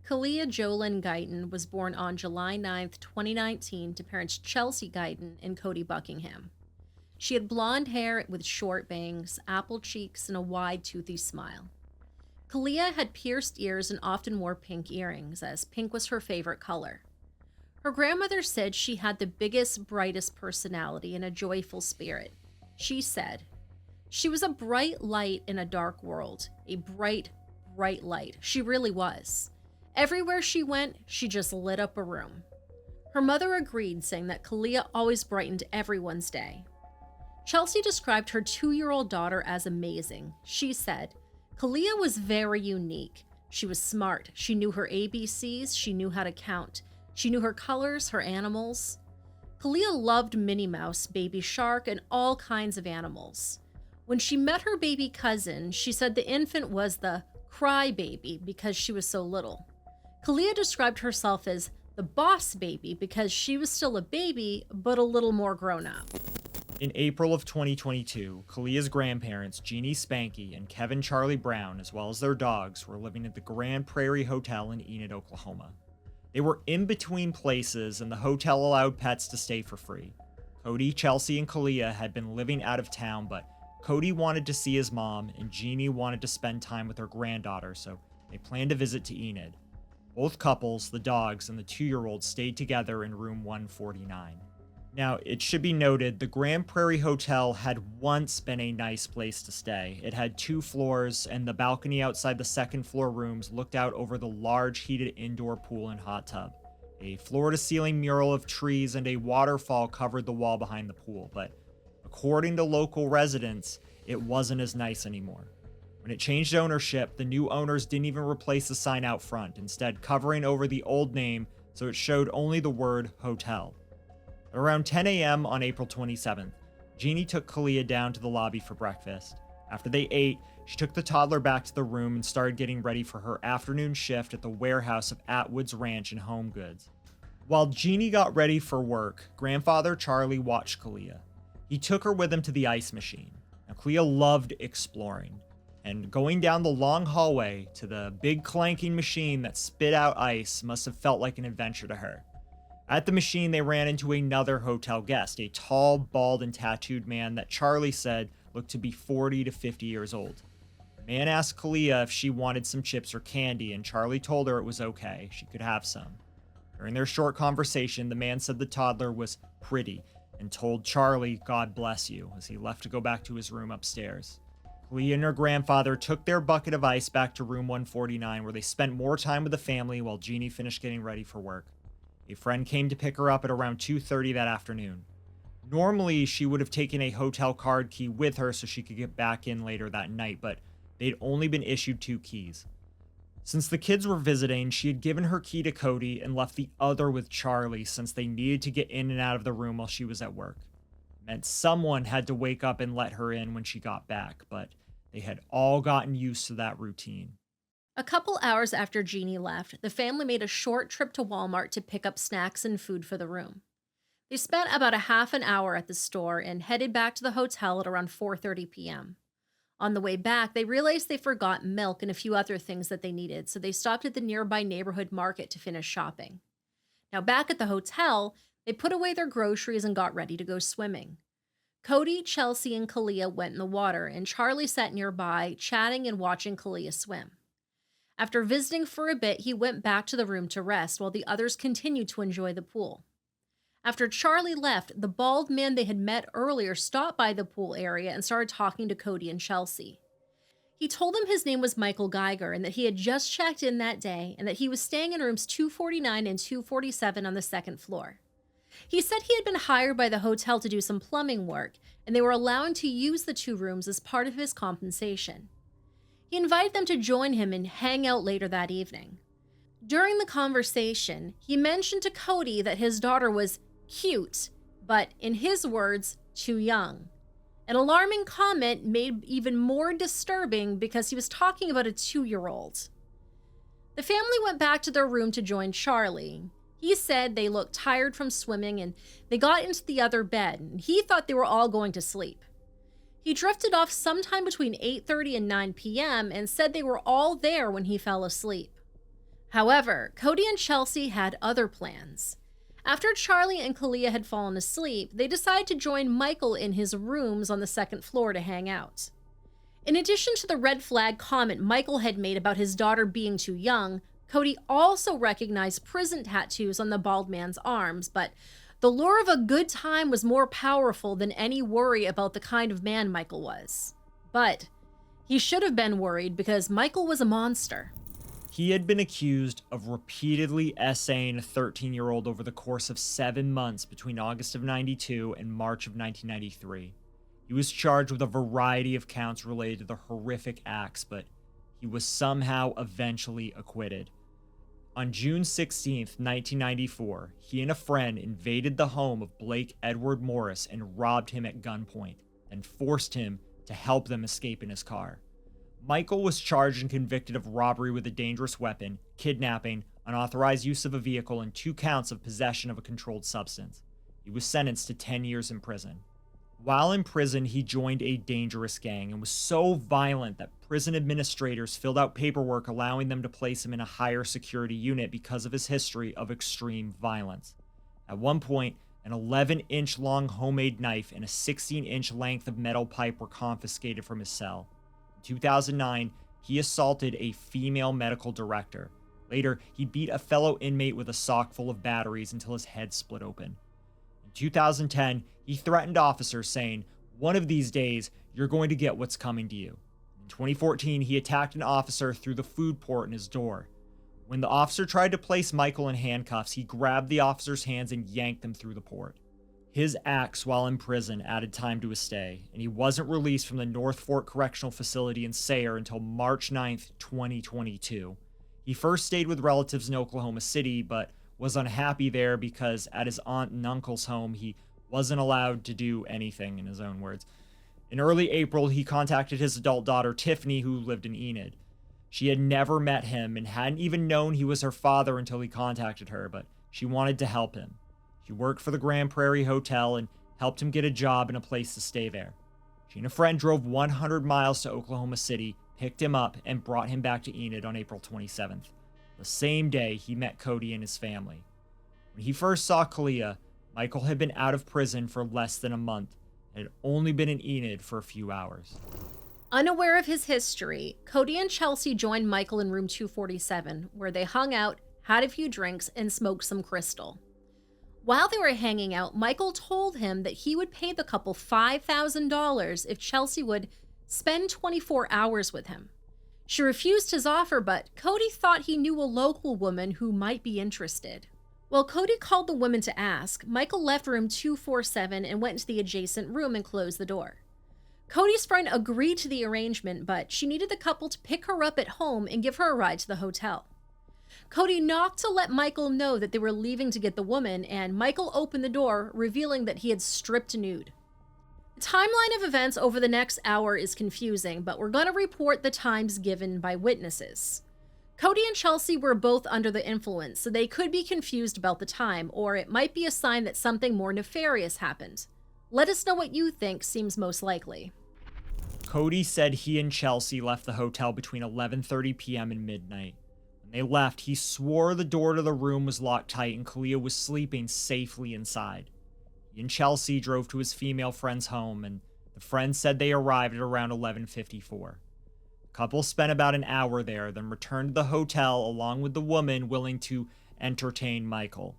Caliyah Jolyn Guyton was born on July 9th, 2019, to parents Chelsea Guyton and Cody Buckingham. She had blonde hair with short bangs, apple cheeks, and a wide, toothy smile. Caliyah had pierced ears and often wore pink earrings, as pink was her favorite color. Her grandmother said she had the biggest, brightest personality and a joyful spirit. She said, "She was a bright light in a dark world, a bright, bright light. She really was. Everywhere she went, she just lit up a room." Her mother agreed, saying that Caliyah always brightened everyone's day. Chelsea described her 2-year-old daughter as amazing. She said, "Caliyah was very unique. She was smart. She knew her ABCs. She knew how to count. She knew her colors, her animals." Caliyah loved Minnie Mouse, Baby Shark, and all kinds of animals. When she met her baby cousin, she said the infant was the cry baby because she was so little. Caliyah described herself as the boss baby because she was still a baby, but a little more grown up. In April of 2022, Caliyah's grandparents, Jeannie Spanky and Kevin Charlie Brown, as well as their dogs, were living at the Grand Prairie Hotel in Enid, Oklahoma. They were in between places, and the hotel allowed pets to stay for free. Cody, Chelsea, and Caliyah had been living out of town, but Cody wanted to see his mom, and Jeannie wanted to spend time with her granddaughter, so they planned to visit to Enid. Both couples, the dogs, and the 2-year-old stayed together in room 149. Now, it should be noted, the Grand Prairie Hotel had once been a nice place to stay. It had 2 floors, and the balcony outside the second-floor rooms looked out over the large heated indoor pool and hot tub. A floor-to-ceiling mural of trees and a waterfall covered the wall behind the pool, but according to local residents, it wasn't as nice anymore. When it changed ownership, the new owners didn't even replace the sign out front, instead covering over the old name so it showed only the word hotel. Around 10 a.m. on April 27th, Jeannie took Caliyah down to the lobby for breakfast. After they ate, she took the toddler back to the room and started getting ready for her afternoon shift at the warehouse of Atwood's Ranch and Home Goods. While Jeannie got ready for work, grandfather Charlie watched Caliyah. He took her with him to the ice machine. Now, Caliyah loved exploring, and going down the long hallway to the big clanking machine that spit out ice must have felt like an adventure to her. At the machine, they ran into another hotel guest, a tall, bald, and tattooed man that Charlie said looked to be 40 to 50 years old. The man asked Caliyah if she wanted some chips or candy, and Charlie told her it was okay, she could have some. During their short conversation, the man said the toddler was pretty and told Charlie, "God bless you," as he left to go back to his room upstairs. Caliyah and her grandfather took their bucket of ice back to room 149, where they spent more time with the family while Jeannie finished getting ready for work. A friend came to pick her up at around 2:30 that afternoon. Normally, she would have taken a hotel card key with her so she could get back in later that night, but they'd only been issued 2 keys. Since the kids were visiting, she had given her key to Cody and left the other with Charlie since they needed to get in and out of the room while she was at work. It meant someone had to wake up and let her in when she got back, but they had all gotten used to that routine. A couple hours after Jeannie left, the family made a short trip to Walmart to pick up snacks and food for the room. They spent about a half an hour at the store and headed back to the hotel at around 4:30 p.m. On the way back, they realized they forgot milk and a few other things that they needed, so they stopped at the nearby neighborhood market to finish shopping. Now, back at the hotel, they put away their groceries and got ready to go swimming. Cody, Chelsea, and Caliyah went in the water, and Charlie sat nearby, chatting and watching Caliyah swim. After visiting for a bit, he went back to the room to rest while the others continued to enjoy the pool. After Charlie left, the bald man they had met earlier stopped by the pool area and started talking to Cody and Chelsea. He told them his name was Michael Geiger and that he had just checked in that day and that he was staying in rooms 249 and 247 on the second floor. He said he had been hired by the hotel to do some plumbing work, and they were allowing to use the 2 rooms as part of his compensation. He invited them to join him and hang out later that evening. During the conversation, he mentioned to Cody that his daughter was cute, but in his words, too young. An alarming comment made even more disturbing because he was talking about a 2-year-old. The family went back to their room to join Charlie. He said they looked tired from swimming and they got into the other bed, and he thought they were all going to sleep. He drifted off sometime between 8:30 and 9 p.m. and said they were all there when he fell asleep. However, Cody and Chelsea had other plans. After Charlie and Caliyah had fallen asleep, they decided to join Michael in his rooms on the second floor to hang out. In addition to the red flag comment Michael had made about his daughter being too young, Cody also recognized prison tattoos on the bald man's arms, but the lure of a good time was more powerful than any worry about the kind of man Michael was. But he should have been worried because Michael was a monster. He had been accused of repeatedly essaying a 13-year-old over the course of 7 months between August of 92 and March of 1993. He was charged with a variety of counts related to the horrific acts, but he was somehow eventually acquitted. On June 16, 1994, he and a friend invaded the home of Blake Edward Morris and robbed him at gunpoint, and forced him to help them escape in his car. Michael was charged and convicted of robbery with a dangerous weapon, kidnapping, unauthorized use of a vehicle, and 2 counts of possession of a controlled substance. He was sentenced to 10 years in prison. While in prison, he joined a dangerous gang and was so violent that prison administrators filled out paperwork allowing them to place him in a higher security unit because of his history of extreme violence. At one point, an 11-inch long homemade knife and a 16-inch length of metal pipe were confiscated from his cell. In 2009, he assaulted a female medical director. Later, he beat a fellow inmate with a sock full of batteries until his head split open. In 2010, he threatened officers, saying, "One of these days, you're going to get what's coming to you." In 2014, he attacked an officer through the food port in his door. When the officer tried to place Michael in handcuffs, he grabbed the officer's hands and yanked them through the port. His acts while in prison added time to his stay, and he wasn't released from the North Fork Correctional Facility in Sayre until March 9th, 2022. He first stayed with relatives in Oklahoma City, but was unhappy there because at his aunt and uncle's home, he wasn't allowed to do anything, in his own words. In early April, he contacted his adult daughter, Tiffany, who lived in Enid. She had never met him and hadn't even known he was her father until he contacted her, but she wanted to help him. She worked for the Grand Prairie Hotel and helped him get a job and a place to stay there. She and a friend drove 100 miles to Oklahoma City, picked him up, and brought him back to Enid on April 27th. The same day, he met Cody and his family. When he first saw Caliyah, Michael had been out of prison for less than a month and had only been in Enid for a few hours. Unaware of his history, Cody and Chelsea joined Michael in room 247, where they hung out, had a few drinks, and smoked some crystal. While they were hanging out, Michael told him that he would pay the couple $5,000 if Chelsea would spend 24 hours with him. She refused his offer, but Cody thought he knew a local woman who might be interested. While Cody called the woman to ask, Michael left room 247 and went into the adjacent room and closed the door. Cody's friend agreed to the arrangement, but she needed the couple to pick her up at home and give her a ride to the hotel. Cody knocked to let Michael know that they were leaving to get the woman, and Michael opened the door, revealing that he had stripped nude. The timeline of events over the next hour is confusing, but we're going to report the times given by witnesses. Cody and Chelsea were both under the influence, so they could be confused about the time, or it might be a sign that something more nefarious happened. Let us know what you think seems most likely. Cody said he and Chelsea left the hotel between 11:30 p.m. and midnight. When they left, he swore the door to the room was locked tight and Caliyah was sleeping safely inside. He and Chelsea drove to his female friend's home, and the friend said they arrived at around 11:54. The couple spent about an hour there, then returned to the hotel along with the woman willing to entertain Michael.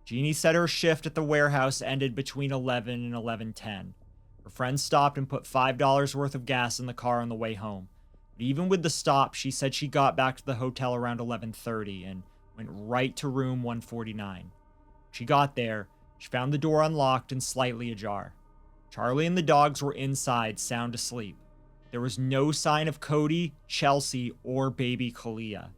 Jeannie said her shift at the warehouse ended between 11 and 11:10. Her friend stopped and put $5 worth of gas in the car on the way home. But even with the stop, she said she got back to the hotel around 11:30 and went right to room 149. When she got there, she found the door unlocked and slightly ajar. Charlie and the dogs were inside, sound asleep. There was no sign of Cody, Chelsea, or baby Caliyah.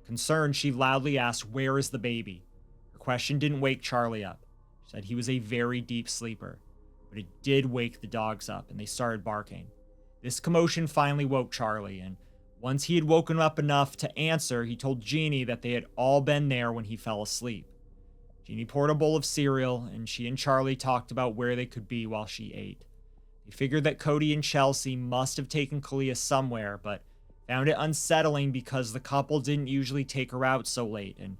Concerned, she loudly asked, "Where is the baby?" Her question didn't wake Charlie up. She said he was a very deep sleeper. But it did wake the dogs up, and they started barking. This commotion finally woke Charlie, and once he had woken up enough to answer, he told Jeannie that they had all been there when he fell asleep. Jeannie poured a bowl of cereal, and she and Charlie talked about where they could be while she ate. They figured that Cody and Chelsea must have taken Caliyah somewhere, but found it unsettling because the couple didn't usually take her out so late, and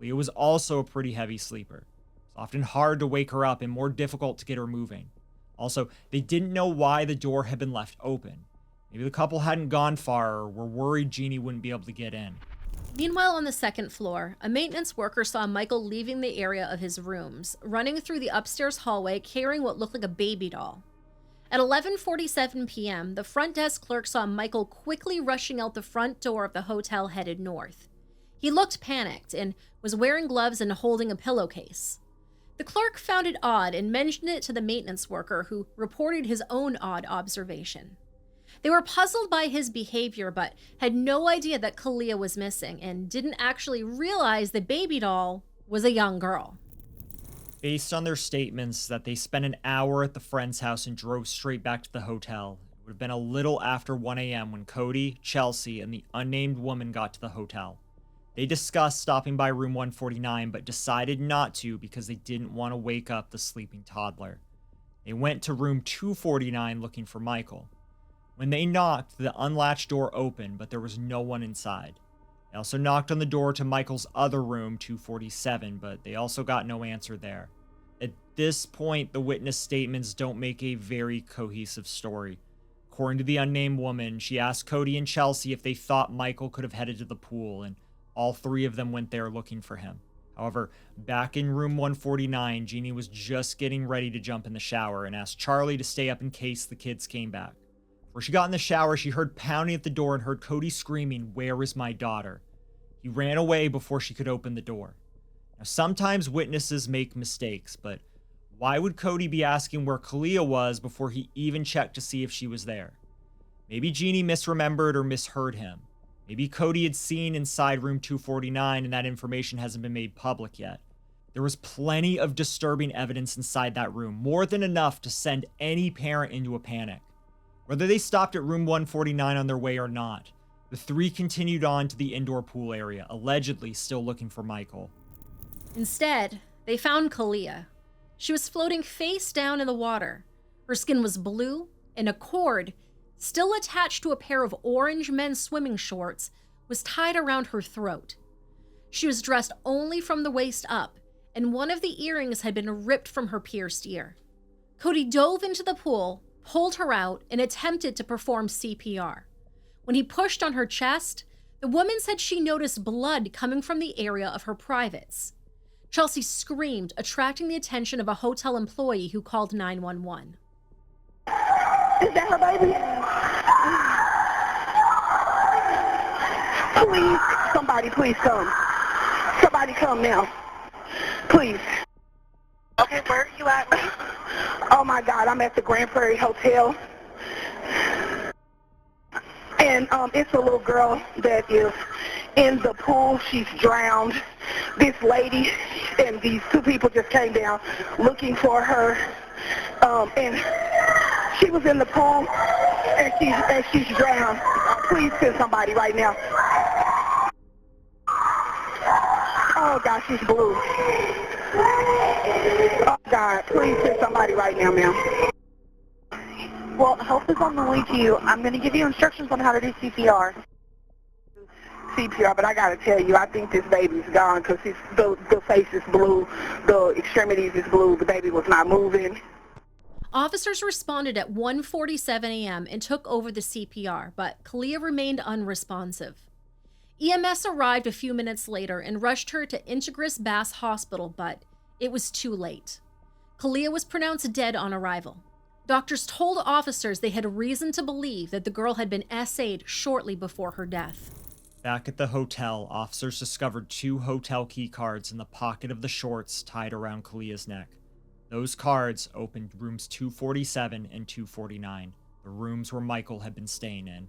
Caliyah was also a pretty heavy sleeper. It's often hard to wake her up and more difficult to get her moving. Also, they didn't know why the door had been left open. Maybe the couple hadn't gone far or were worried Jeannie wouldn't be able to get in. Meanwhile, on the second floor, a maintenance worker saw Michael leaving the area of his rooms, running through the upstairs hallway carrying what looked like a baby doll. At 11:47 p.m., the front desk clerk saw Michael quickly rushing out the front door of the hotel headed north. He looked panicked and was wearing gloves and holding a pillowcase. The clerk found it odd and mentioned it to the maintenance worker, who reported his own odd observation. They were puzzled by his behavior but had no idea that Caliyah was missing and didn't actually realize the baby doll was a young girl. Based on their statements that they spent an hour at the friend's house and drove straight back to the hotel, it would have been a little after 1 a.m. when Cody, Chelsea, and the unnamed woman got to the hotel. They discussed stopping by room 149 but decided not to because they didn't want to wake up the sleeping toddler. They went to room 249 looking for Michael. When they knocked, the unlatched door opened, but there was no one inside. They also knocked on the door to Michael's other room, 247, but they also got no answer there. At this point, the witness statements don't make a very cohesive story. According to the unnamed woman, she asked Cody and Chelsea if they thought Michael could have headed to the pool, and all three of them went there looking for him. However, back in room 149, Jeannie was just getting ready to jump in the shower and asked Charlie to stay up in case the kids came back. Before she got in the shower, she heard pounding at the door and heard Cody screaming, "Where is my daughter?" He ran away before she could open the door. Now, sometimes witnesses make mistakes, but why would Cody be asking where Caliyah was before he even checked to see if she was there? Maybe Jeannie misremembered or misheard him. Maybe Cody had seen inside room 249 and that information hasn't been made public yet. There was plenty of disturbing evidence inside that room, more than enough to send any parent into a panic. Whether they stopped at room 149 on their way or not, the three continued on to the indoor pool area, allegedly still looking for Michael. Instead, they found Caliyah. She was floating face down in the water. Her skin was blue, and a cord, still attached to a pair of orange men's swimming shorts, was tied around her throat. She was dressed only from the waist up, and one of the earrings had been ripped from her pierced ear. Cody dove into the pool, pulled her out, and attempted to perform CPR. When he pushed on her chest, the woman said she noticed blood coming from the area of her privates. Chelsea screamed, attracting the attention of a hotel employee who called 911. Is that her baby? Please, somebody please come. Somebody come now. Please. Okay, where are you at, please? Oh my God, I'm at the Grand Prairie Hotel. And it's a little girl that is in the pool. She's drowned. This lady and these two people just came down looking for her. And she was in the pool and she's drowned. Please send somebody right now. Oh God, she's blue. Oh God, please send somebody right now, ma'am. Well, help is on the way to you. I'm going to give you instructions on how to do CPR. CPR, but I got to tell you, I think this baby's gone because the face is blue, the extremities is blue, the baby was not moving. Officers responded at 1:47 a.m. and took over the CPR, but Caliyah remained unresponsive. EMS arrived a few minutes later and rushed her to Integris Bass Hospital, but it was too late. Caliyah was pronounced dead on arrival. Doctors told officers they had reason to believe that the girl had been SA'd shortly before her death. Back at the hotel, officers discovered 2 hotel key cards in the pocket of the shorts tied around Caliyah's neck. Those cards opened rooms 247 and 249, the rooms where Michael had been staying in.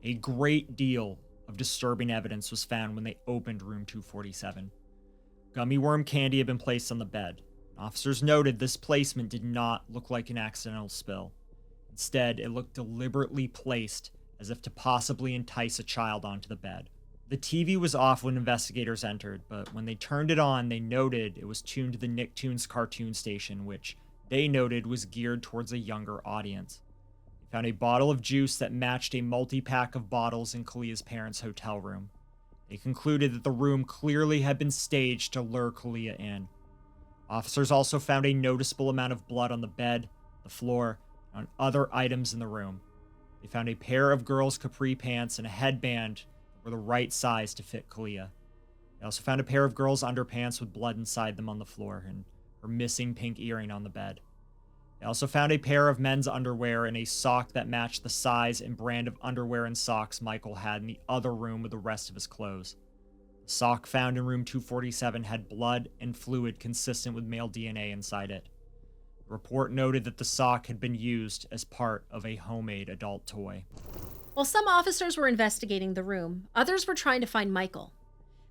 A great deal of disturbing evidence was found when they opened room 247. Gummy worm candy had been placed on the bed. Officers noted this placement did not look like an accidental spill. Instead, it looked deliberately placed as if to possibly entice a child onto the bed. The TV was off when investigators entered, but when they turned it on, they noted it was tuned to the Nicktoons cartoon station, which they noted was geared towards a younger audience. They found a bottle of juice that matched a multi-pack of bottles in Caliyah's parents' hotel room. They concluded that the room clearly had been staged to lure Caliyah in. Officers also found a noticeable amount of blood on the bed, the floor, and on other items in the room. They found a pair of girls' capri pants and a headband that were the right size to fit Caliyah. They also found a pair of girls' underpants with blood inside them on the floor and her missing pink earring on the bed. They also found a pair of men's underwear and a sock that matched the size and brand of underwear and socks Michael had in the other room with the rest of his clothes. The sock found in room 247 had blood and fluid consistent with male DNA inside it. The report noted that the sock had been used as part of a homemade adult toy. While some officers were investigating the room, others were trying to find Michael.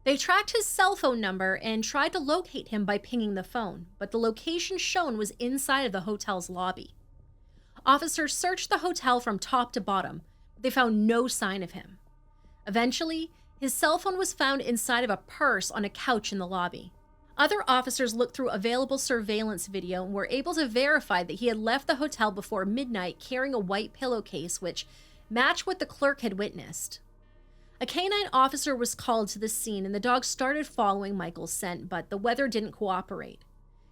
They tracked his cell phone number and tried to locate him by pinging the phone, but the location shown was inside of the hotel's lobby. Officers searched the hotel from top to bottom, but they found no sign of him. Eventually, his cell phone was found inside of a purse on a couch in the lobby. Other officers looked through available surveillance video and were able to verify that he had left the hotel before midnight carrying a white pillowcase, which matched what the clerk had witnessed. A canine officer was called to the scene and the dog started following Michael's scent, but the weather didn't cooperate.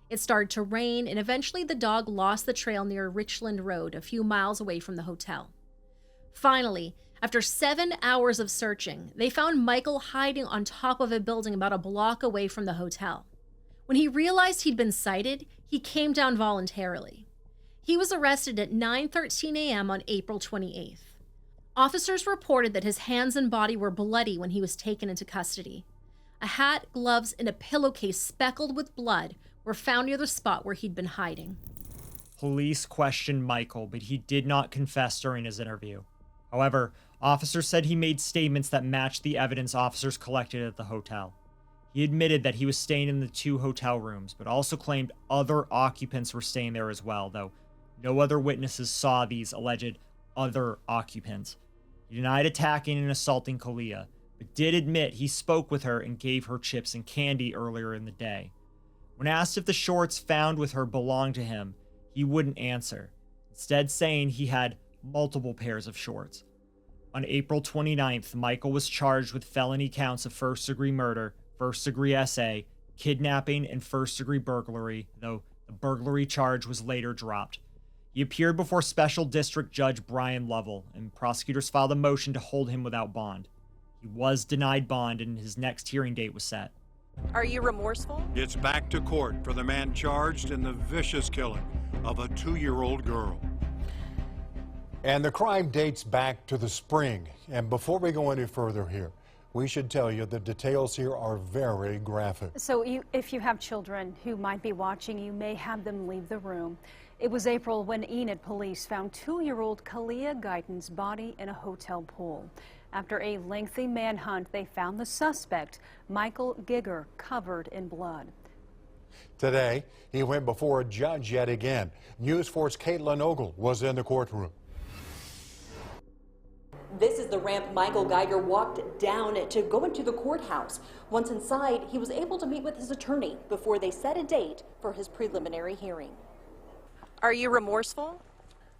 It started to rain and eventually the dog lost the trail near Richland Road, a few miles away from the hotel. Finally, after 7 hours of searching, they found Michael hiding on top of a building about a block away from the hotel. When he realized he'd been sighted, he came down voluntarily. He was arrested at 9:13 a.m. on April 28th. Officers reported that his hands and body were bloody when he was taken into custody. A hat, gloves, and a pillowcase speckled with blood were found near the spot where he'd been hiding. Police questioned Michael, but he did not confess during his interview. However, officers said he made statements that matched the evidence officers collected at the hotel. He admitted that he was staying in the 2 hotel rooms, but also claimed other occupants were staying there as well, though no other witnesses saw these alleged other occupants. He denied attacking and assaulting Caliyah, but did admit he spoke with her and gave her chips and candy earlier in the day. When asked if the shorts found with her belonged to him, he wouldn't answer, instead saying he had multiple pairs of shorts. On April 29th, Michael was charged with felony counts of first-degree murder, first-degree SA, kidnapping, and first-degree burglary, though the burglary charge was later dropped. He appeared before Special District Judge Brian Lovell, and prosecutors filed a motion to hold him without bond. He was denied bond, and his next hearing date was set. Are you remorseful? It's back to court for the man charged in the vicious killing of a 2-year-old girl. And the crime dates back to the spring. And before we go any further here, we should tell you the details here are very graphic. So if you have children who might be watching, you may have them leave the room. It was April when Enid police found 2-year-old Caliyah Guyton's body in a hotel pool. After a lengthy manhunt, they found the suspect, Michael Gigger, covered in blood. Today, he went before a judge yet again. News 4's Caitlin Ogle was in the courtroom. This is the ramp Michael Geiger walked down to go into the courthouse. Once inside, he was able to meet with his attorney before they set a date for his preliminary hearing. Are you remorseful?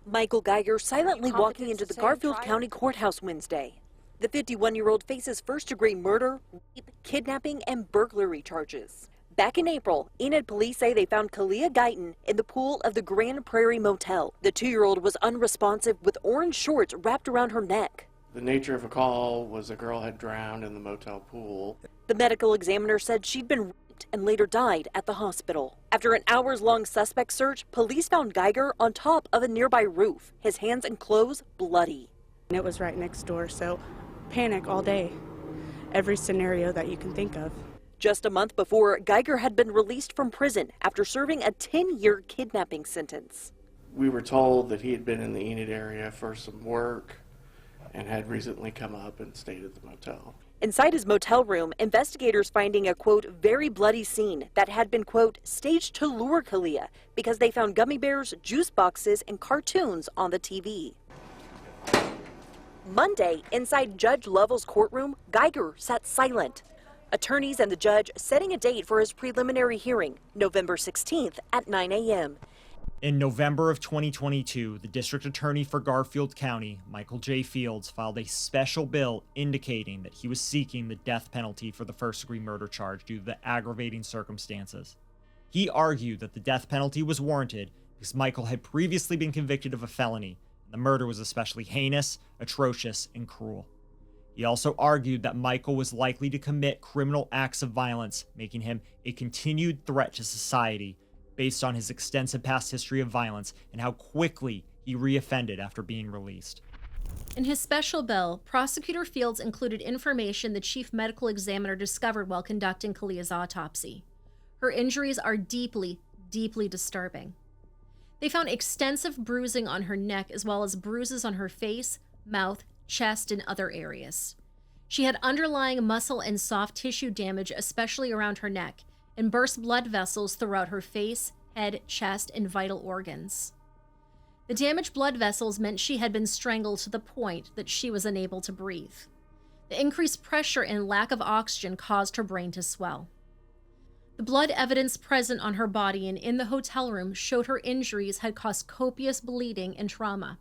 Michael Geiger silently walking into the Garfield County Courthouse Wednesday. The 51-year-old faces first-degree murder, rape, kidnapping, and burglary charges. Back in April, Enid police say they found Caliyah Guyton in the pool of the Grand Prairie Motel. The 2-year-old was unresponsive with orange shorts wrapped around her neck. The nature of a call was a girl had drowned in the motel pool. The medical examiner said she'd been raped and later died at the hospital. After an hours-long suspect search, police found Geiger on top of a nearby roof, his hands and clothes bloody. It was right next door, so panic all day. Every scenario that you can think of. Just a month before, Geiger had been released from prison after serving a 10-year kidnapping sentence. We were told that he had been in the Enid area for some work and had recently come up and stayed at the motel. Inside his motel room, investigators finding a, quote, very bloody scene that had been, quote, staged to lure Caliyah because they found gummy bears, juice boxes, and cartoons on the TV. Monday, inside Judge Lovell's courtroom, Geiger sat silent. Attorneys and the judge setting a date for his preliminary hearing, November 16th at 9 a.m. In November of 2022, the district attorney for Garfield County, Michael J. Fields, filed a special bill indicating that he was seeking the death penalty for the first-degree murder charge due to the aggravating circumstances. He argued that the death penalty was warranted because Michael had previously been convicted of a felony, and the murder was especially heinous, atrocious, and cruel. He also argued that Michael was likely to commit criminal acts of violence, making him a continued threat to society based on his extensive past history of violence and how quickly he reoffended after being released. In his special bill, Prosecutor Fields included information the chief medical examiner discovered while conducting Caliyah's autopsy. Her injuries are deeply, deeply disturbing. They found extensive bruising on her neck as well as bruises on her face, mouth, chest, and other areas. She had underlying muscle and soft tissue damage, especially around her neck, and burst blood vessels throughout her face, head, chest, and vital organs. The damaged blood vessels meant she had been strangled to the point that she was unable to breathe. The increased pressure and lack of oxygen caused her brain to swell. The blood evidence present on her body and in the hotel room showed her injuries had caused copious bleeding and trauma.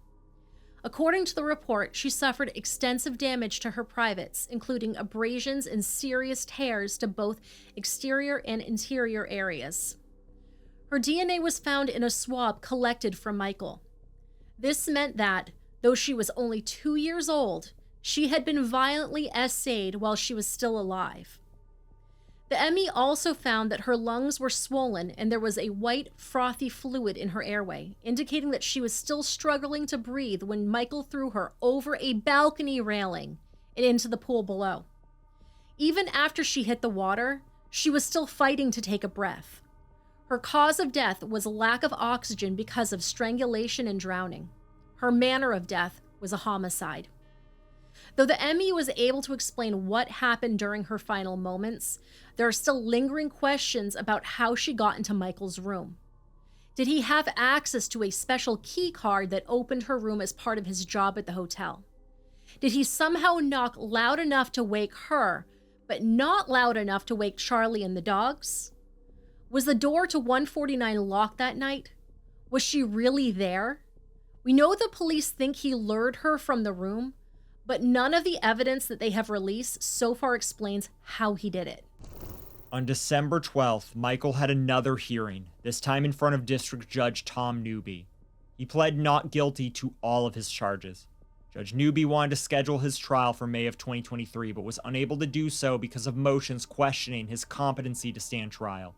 According to the report, she suffered extensive damage to her privates, including abrasions and serious tears to both exterior and interior areas. Her DNA was found in a swab collected from Michael. This meant that, though she was only 2 years old, she had been violently essayed while she was still alive. The ME also found that her lungs were swollen and there was a white, frothy fluid in her airway, indicating that she was still struggling to breathe when Michael threw her over a balcony railing and into the pool below. Even after she hit the water, she was still fighting to take a breath. Her cause of death was lack of oxygen because of strangulation and drowning. Her manner of death was a homicide. Though the ME was able to explain what happened during her final moments, there are still lingering questions about how she got into Michael's room. Did he have access to a special key card that opened her room as part of his job at the hotel? Did he somehow knock loud enough to wake her, but not loud enough to wake Charlie and the dogs? Was the door to 149 locked that night? Was she really there? We know the police think he lured her from the room, but none of the evidence that they have released so far explains how he did it. On December 12th, Michael had another hearing, this time in front of District Judge Tom Newby. He pled not guilty to all of his charges. Judge Newby wanted to schedule his trial for May of 2023, but was unable to do so because of motions questioning his competency to stand trial.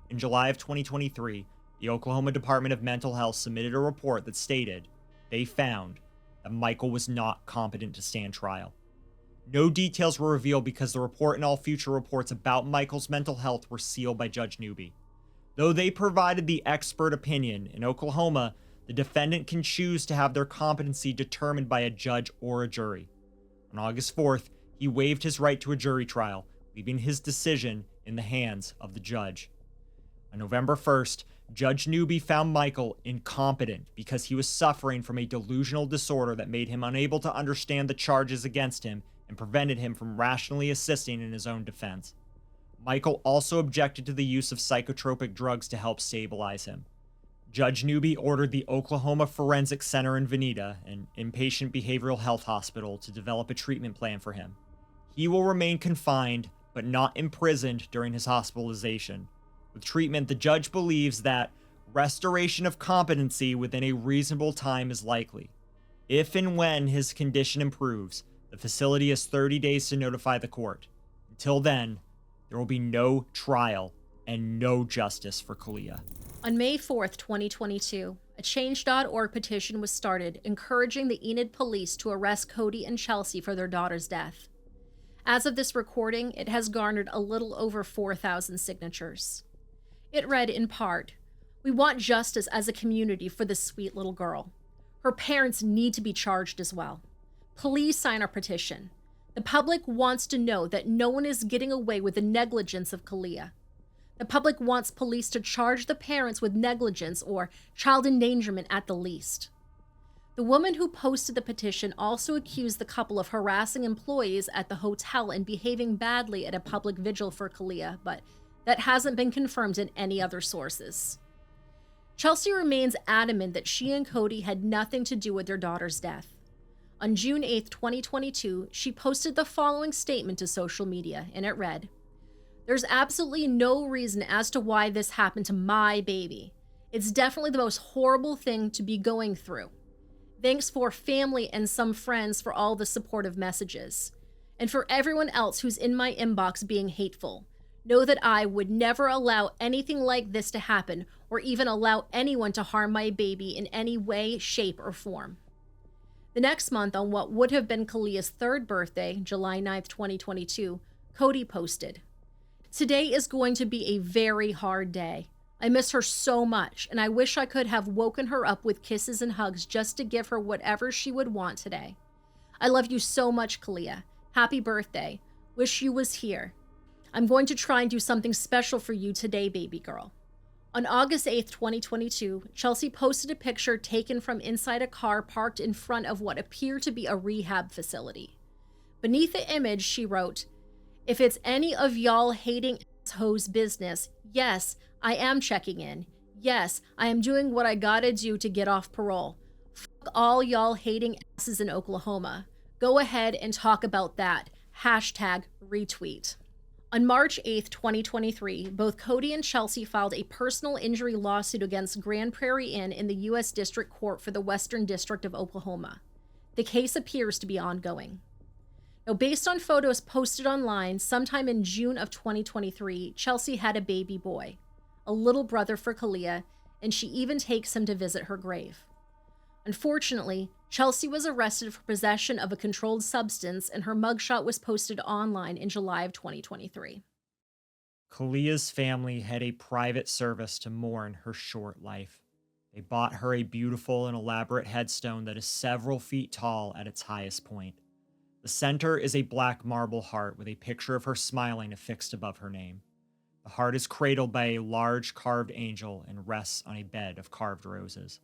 In July of 2023, the Oklahoma Department of Mental Health submitted a report that stated they found that Michael was not competent to stand trial. No details were revealed because the report and all future reports about Michael's mental health were sealed by Judge Newby. Though they provided the expert opinion, in Oklahoma, the defendant can choose to have their competency determined by a judge or a jury. On August 4th, he waived his right to a jury trial, leaving his decision in the hands of the judge. On November 1st, Judge Newby found Michael incompetent because he was suffering from a delusional disorder that made him unable to understand the charges against him and prevented him from rationally assisting in his own defense. Michael also objected to the use of psychotropic drugs to help stabilize him. Judge Newby ordered the Oklahoma Forensic Center in Veneta, an inpatient behavioral health hospital, to develop a treatment plan for him. He will remain confined, but not imprisoned during his hospitalization. With treatment, the judge believes that restoration of competency within a reasonable time is likely. If and when his condition improves, the facility has 30 days to notify the court. Until then, there will be no trial and no justice for Caliyah. On May 4th, 2022, a Change.org petition was started encouraging the Enid police to arrest Cody and Chelsea for their daughter's death. As of this recording, it has garnered a little over 4,000 signatures. It read in part, "We want justice as a community for this sweet little girl. Her parents need to be charged as well. Please sign our petition. The public wants to know that no one is getting away with the negligence of Caliyah. The public wants police to charge the parents with negligence or child endangerment at the least." The woman who posted the petition also accused the couple of harassing employees at the hotel and behaving badly at a public vigil for Caliyah, but that hasn't been confirmed in any other sources. Chelsea remains adamant that she and Cody had nothing to do with their daughter's death. On June 8, 2022, she posted the following statement to social media, and it read, "There's absolutely no reason as to why this happened to my baby. It's definitely the most horrible thing to be going through. Thanks for family and some friends for all the supportive messages. And for everyone else who's in my inbox being hateful. Know that I would never allow anything like this to happen or even allow anyone to harm my baby in any way, shape, or form." The next month, on what would have been Caliyah's third birthday, July 9th, 2022, Cody posted, "Today is going to be a very hard day. I miss her so much, and I wish I could have woken her up with kisses and hugs just to give her whatever she would want today. I love you so much, Caliyah. Happy birthday. Wish you was here. I'm going to try and do something special for you today, baby girl." On August 8th, 2022, Chelsea posted a picture taken from inside a car parked in front of what appeared to be a rehab facility. Beneath the image, she wrote, "If it's any of y'all hating asshoes business, yes, I am checking in. Yes, I am doing what I gotta do to get off parole. Fuck all y'all hating asses in Oklahoma. Go ahead and talk about that. Hashtag retweet." On March 8th, 2023, both Cody and Chelsea filed a personal injury lawsuit against Grand Prairie Inn in the U.S. District Court for the Western District of Oklahoma. The case appears to be ongoing. Now, based on photos posted online, sometime in June of 2023, Chelsea had a baby boy, a little brother for Caliyah, and she even takes him to visit her grave. Unfortunately, Chelsea was arrested for possession of a controlled substance, and her mugshot was posted online in July of 2023. Caliyah's family had a private service to mourn her short life. They bought her a beautiful and elaborate headstone that is several feet tall at its highest point. The center is a black marble heart with a picture of her smiling affixed above her name. The heart is cradled by a large carved angel and rests on a bed of carved roses.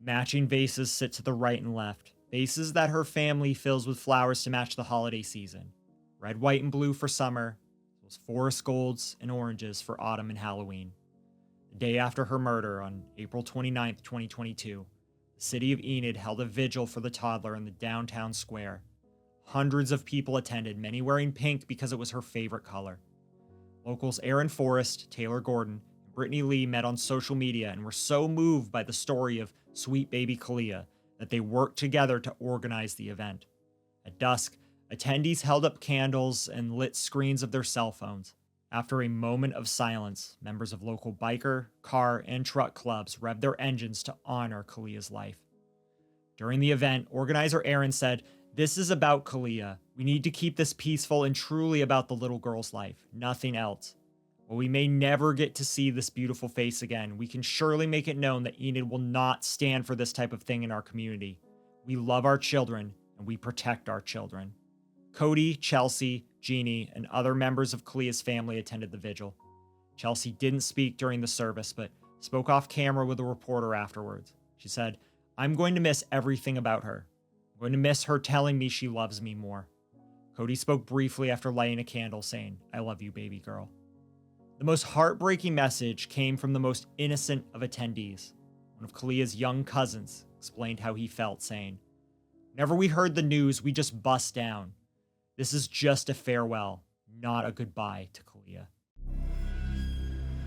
Matching vases sit to the right and left, vases that her family fills with flowers to match the holiday season. Red, white, and blue for summer, as well as forest golds and oranges for autumn and Halloween. The day after her murder, on April 29th, 2022, the city of Enid held a vigil for the toddler in the downtown square. Hundreds of people attended, many wearing pink because it was her favorite color. Locals Aaron Forrest, Taylor Gordon, and Brittany Lee met on social media and were so moved by the story of sweet baby Caliyah that they worked together to organize the event. At dusk, attendees held up candles and lit screens of their cell phones. After a moment of silence, members of local biker, car, and truck clubs revved their engines to honor Caliyah's life. During the event, organizer Aaron said, "This is about Caliyah. We need to keep this peaceful and truly about the little girl's life, nothing else. While we may never get to see this beautiful face again, we can surely make it known that Enid will not stand for this type of thing in our community. We love our children, and we protect our children." Cody, Chelsea, Jeannie, and other members of Caliyah's family attended the vigil. Chelsea didn't speak during the service, but spoke off camera with a reporter afterwards. She said, "I'm going to miss everything about her. I'm going to miss her telling me she loves me more." Cody spoke briefly after lighting a candle, saying, "I love you, baby girl." The most heartbreaking message came from the most innocent of attendees. One of Caliyah's young cousins explained how he felt, saying, "Whenever we heard the news, we just bust down. This is just a farewell, not a goodbye to Caliyah."